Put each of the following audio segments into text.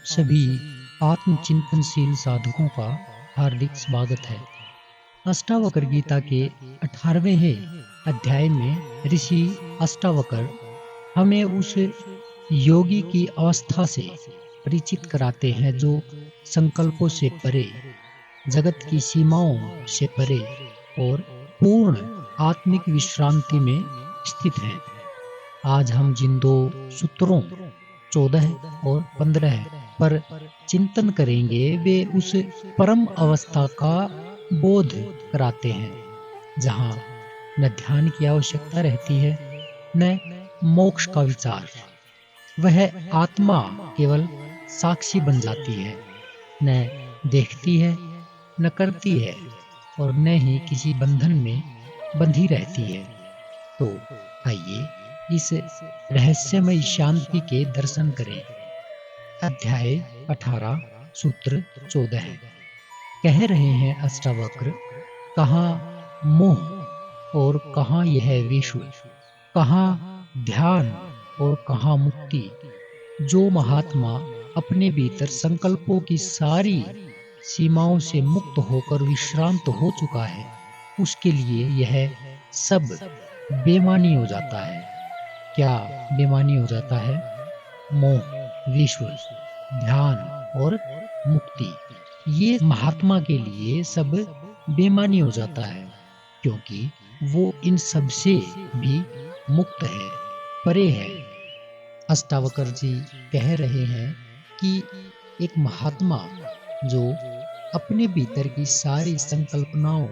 आप सभी आत्मचिंतनशील साधकों का हार्दिक स्वागत है। अष्टावक्र गीता के 18वें अध्याय में ऋषि अष्टावक्र हमें उस योगी की अवस्था से परिचित कराते हैं जो संकल्पों से परे, जगत की सीमाओं से परे और पूर्ण आत्मिक विश्रांति में स्थित हैं। आज हम जिन दो सूत्रों 14 और 15 पर चिंतन करेंगे वे उस परम अवस्था का बोध कराते हैं जहाँ न ध्यान की आवश्यकता रहती है न मोक्ष का विचार। वह आत्मा केवल साक्षी बन जाती है, न देखती है न करती है और न ही किसी बंधन में बंधी रहती है। तो आइए इस रहस्यमय शांति के दर्शन करें। अध्याय 18 सूत्र 14 कह रहे हैं अष्टावक्र, कहाँ मोह और कहाँ यह विश्व, कहाँ ध्यान और कहाँ मुक्ति। जो महात्मा अपने भीतर संकल्पों की सारी सीमाओं से मुक्त होकर विश्रांत हो चुका है, उसके लिए यह सब बेमानी हो जाता है। क्या बेमानी हो जाता है? मोह, विश्व, ध्यान और मुक्ति। ये महात्मा के लिए सब बेमानी हो जाता है, क्योंकि वो इन सब से भी मुक्त है, परे है। अष्टावक्र जी कह रहे हैं कि एक महात्मा जो अपने भीतर की सारी संकल्पनाओं,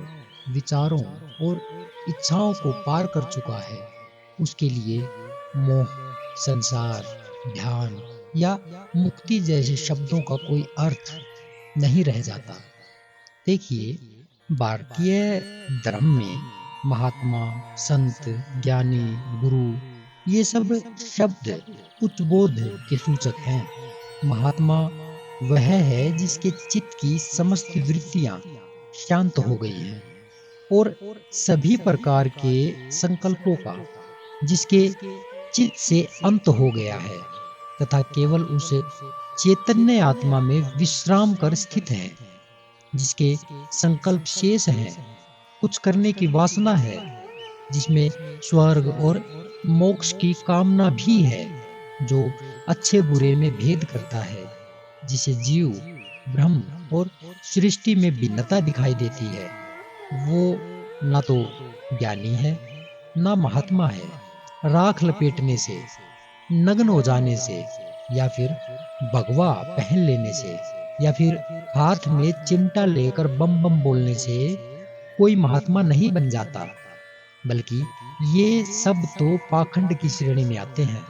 विचारों और इच्छाओं को पार कर चुका है, उसके लिए मोह, संसार, ध्यान या मुक्ति जैसे शब्दों का कोई अर्थ नहीं रह जाता। देखिए, भारतीय धर्म में महात्मा, संत, ज्ञानी, गुरु ये सब शब्द उच्च बोध के सूचक हैं। महात्मा वह है जिसके चित्त की समस्त वृत्तियां शांत हो गई हैं और सभी प्रकार के संकल्पों का जिसके चित्त से अंत हो गया है तथा केवल उस चैतन्य आत्मा में विश्राम कर स्थित है, जिसके संकल्प शेष हैं, कुछ करने की वासना है, जिसमें स्वर्ग और मोक्ष की कामना भी है, जो अच्छे बुरे में भेद करता है, जिसे जीव, ब्रह्म और सृष्टि में भिन्नता दिखाई देती है। वो ना तो ज्ञानी है ना महात्मा है। राख लपेटने से, नग्न हो जाने से या फिर भगवा पहन लेने से या फिर हाथ में चिमटा लेकर बम बम बोलने से कोई महात्मा नहीं बन जाता, बल्कि ये सब तो पाखंड की श्रेणी में आते हैं।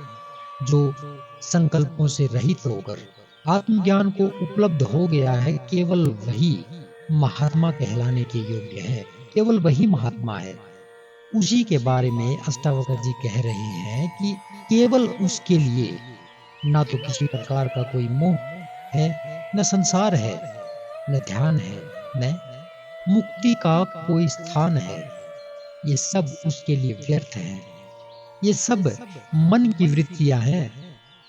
जो संकल्पों से रहित होकर आत्मज्ञान को उपलब्ध हो गया है, केवल वही महात्मा कहलाने के योग्य है, केवल वही महात्मा है। उसी के बारे में अष्टावक्र जी कह रहे हैं कि केवल उसके लिए ना तो किसी प्रकार का कोई मोह है, न संसार है, न ध्यान है, न मुक्ति का कोई स्थान है। ये सब उसके लिए व्यर्थ है। ये सब मन की वृत्तियां हैं।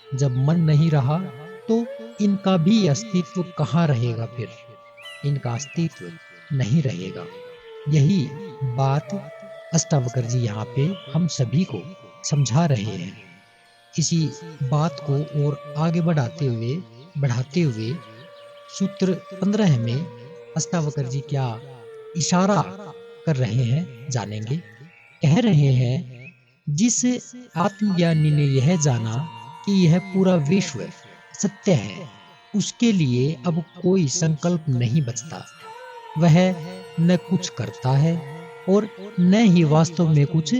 जब मन नहीं रहा तो इनका भी अस्तित्व कहाँ रहेगा? फिर इनका अस्तित्व नहीं रहेगा। यही बात अष्टावक्र जी यहाँ पे हम सभी को समझा रहे हैं। इसी बात को और आगे बढ़ाते हुए सूत्र 15 में अष्टावक्र जी क्या इशारा कर रहे हैं जानेंगे। कह रहे हैं, जिस आत्मज्ञानी ने यह जाना कि यह पूरा विश्व सत्य है, उसके लिए अब कोई संकल्प नहीं बचता। वह न कुछ करता है और न ही वास्तव में कुछ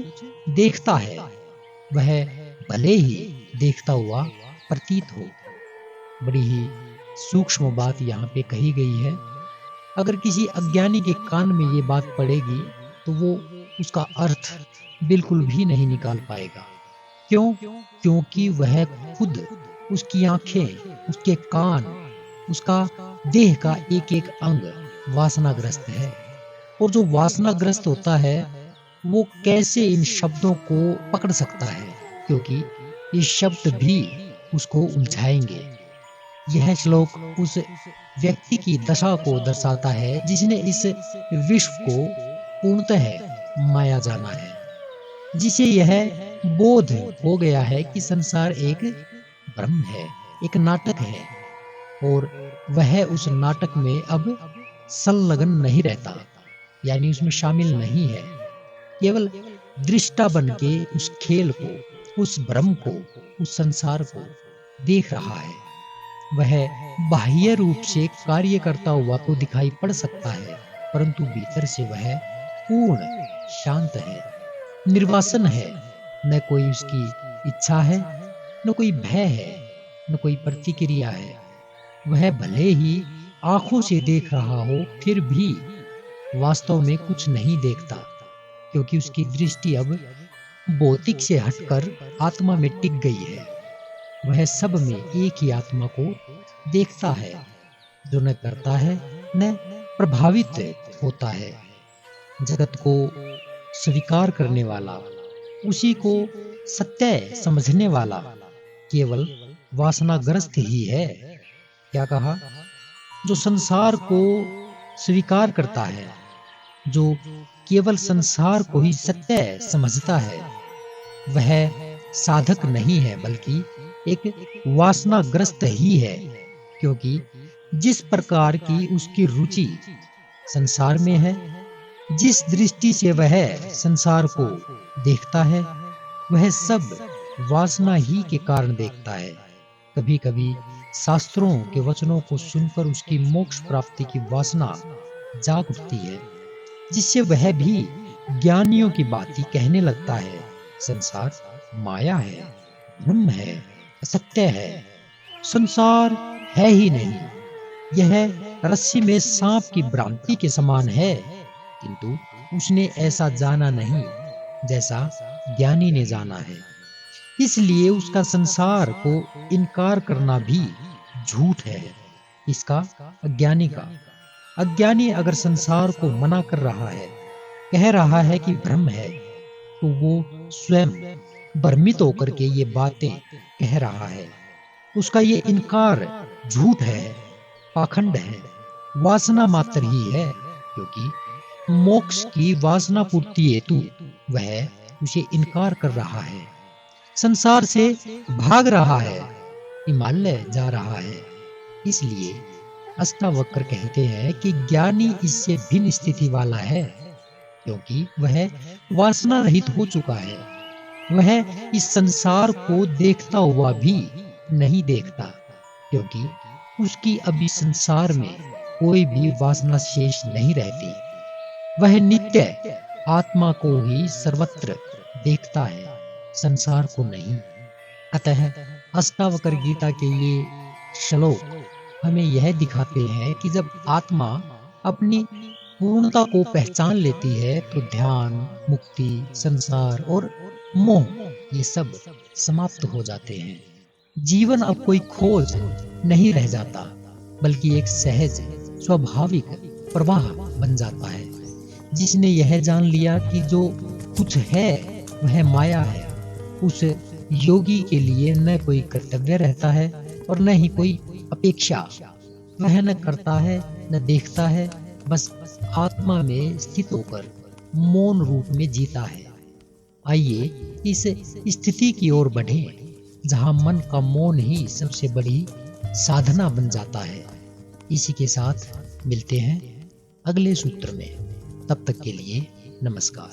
देखता है। वह भले ही देखता हुआ प्रतीत हो। बड़ी ही सूक्ष्म बात यहाँ पे कही गई है। अगर किसी अज्ञानी के कान में ये बात पड़ेगी तो वो उसका अर्थ बिल्कुल भी नहीं निकाल पाएगा। क्यों? क्योंकि वह खुद, उसकी आंखें, उसके कान, उसका देह का एक एक अंग वासनाग्रस्त है। और जो वासनाग्रस्त होता है वो कैसे इन शब्दों को पकड़ सकता है? क्योंकि ये शब्द भी उसको उलझाएंगे। यह श्लोक उस व्यक्ति की दशा को दर्शाता है जिसने इस विश्व को पूर्णतः माया जाना है, जिसे यह बोध हो गया है कि संसार एक भ्रम है, एक नाटक है, और वह उस नाटक में अब संलग्न नहीं रहता, यानी उसमें शामिल नहीं है। केवल दृष्टा बन के उस खेल को, उस भ्रम को, उस संसार को देख रहा है। वह बाह्य रूप से कार्य करता हुआ तो दिखाई पड़ सकता है, परंतु भीतर से वह पूर्ण शांत है, निर्वासन है। न कोई उसकी इच्छा है, न कोई भय है, न कोई प्रतिक्रिया है। वह भले ही आंखों से देख रहा हो, फिर भी वास्तव में कुछ नहीं देखता, क्योंकि उसकी दृष्टि अब भौतिक से हटकर आत्मा में टिक गई है। वह सब में एक ही आत्मा को देखता है, जो न करता है न प्रभावित होता है। जगत को स्वीकार करने वाला, उसी को सत्य समझने वाला केवल वासनाग्रस्त ही है। क्या कहा? जो संसार को स्वीकार करता है, जो केवल संसार को ही सत्य समझता है, वह साधक नहीं है, बल्कि एक वासनाग्रस्त ही है। क्योंकि जिस प्रकार की उसकी रुचि संसार में है, जिस दृष्टि से वह संसार को देखता है, वह सब वासना ही के कारण देखता है। कभी कभी शास्त्रों के वचनों को सुनकर उसकी मोक्ष प्राप्ति की वासना जाग उठती है, जिससे वह भी ज्ञानियों की बातें कहने लगता है। संसार माया है, भ्रम है, असत्य है, संसार है ही नहीं। यह रस्सी में सांप की भ्रांति के समान है, किंतु उसने ऐसा जाना नहीं जैसा ज्ञानी ने जाना है। इसलिए उसका संसार को इनकार करना भी झूठ है, इसका अज्ञानी का। अज्ञानी अगर संसार को मना कर रहा है, कह रहा है कि भ्रम है, तो वो स्वयं भ्रमित होकर के ये बातें कह रहा है। उसका ये इनकार झूठ है, पाखंड है, वासना मात्र ही है। क्योंकि मोक्ष की वासना पूर्ति हेतु वह उसे इनकार कर रहा है, संसार से भाग रहा है, हिमालय जा रहा है। इसलिए अष्टावक्र कहते हैं कि ज्ञानी इससे भिन्न स्थिति वाला है, क्योंकि वह वासना रहित हो चुका है। वह इस संसार को देखता हुआ भी नहीं देखता, क्योंकि उसकी अभी संसार में कोई भी वासना शेष नहीं रहती। वह नित्य आत्मा को ही सर्वत्र देखता है, संसार को नहीं। अतः अष्टावक्र गीता के ये श्लोक हमें यह दिखाते हैं कि जब आत्मा अपनी पूर्णता को पहचान लेती है, तो ध्यान, मुक्ति, संसार और मोह ये सब समाप्त हो जाते हैं। जीवन अब कोई खोज नहीं रह जाता, बल्कि एक सहज स्वाभाविक प्रवाह बन जाता है। जिसने यह जान लिया कि जो कुछ है वह माया है, उस योगी के लिए न कोई कर्तव्य रहता है और न ही कोई अपेक्षा। वह न करता है न देखता है, बस आत्मा में स्थित होकर मौन रूप में जीता है। आइए इस स्थिति की ओर बढ़ें, जहां मन का मौन ही सबसे बड़ी साधना बन जाता है। इसी के साथ मिलते हैं अगले सूत्र में। तब तक के लिए नमस्कार।